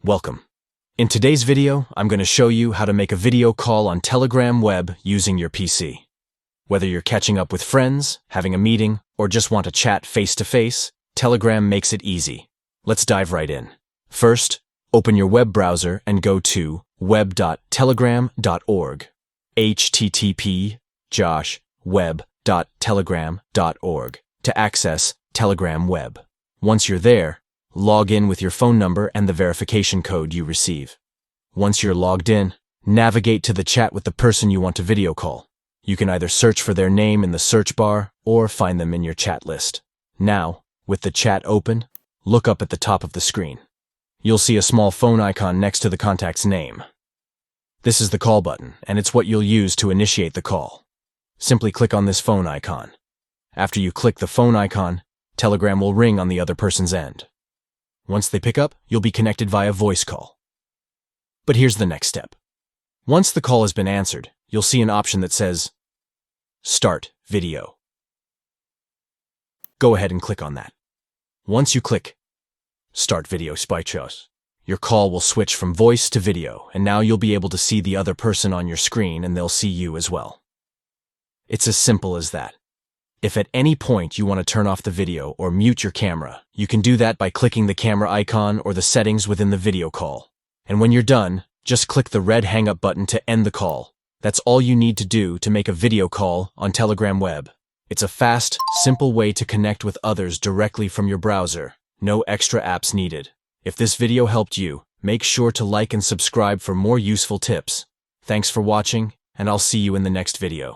Welcome. In today's video, I'm going to show you how to make a video call on Telegram web using your PC. Whether you're catching up with friends, having a meeting, or just want to chat face-to-face, Telegram makes it easy. Let's dive right in. First, open your web browser and go to web.telegram.org. http://web.telegram.org to access Telegram web. Once you're there, log in with your phone number and the verification code you receive. Once you're logged in, navigate to the chat with the person you want to video call. You can either search for their name in the search bar or find them in your chat list. Now, with the chat open, look up at the top of the screen. You'll see a small phone icon next to the contact's name. This is the call button, and it's what you'll use to initiate the call. Simply click on this phone icon. After you click the phone icon, Telegram will ring on the other person's end. Once they pick up, you'll be connected via voice call. But here's the next step. Once the call has been answered, you'll see an option that says, Start Video. Go ahead and click on that. Once you click Start Video Spychos, your call will switch from voice to video, and now you'll be able to see the other person on your screen and they'll see you as well. It's as simple as that. If at any point you want to turn off the video or mute your camera, you can do that by clicking the camera icon or the settings within the video call. And when you're done, just click the red hang up button to end the call. That's all you need to do to make a video call on Telegram web. It's a fast, simple way to connect with others directly from your browser. No extra apps needed. If this video helped you, make sure to like and subscribe for more useful tips. Thanks for watching, and I'll see you in the next video.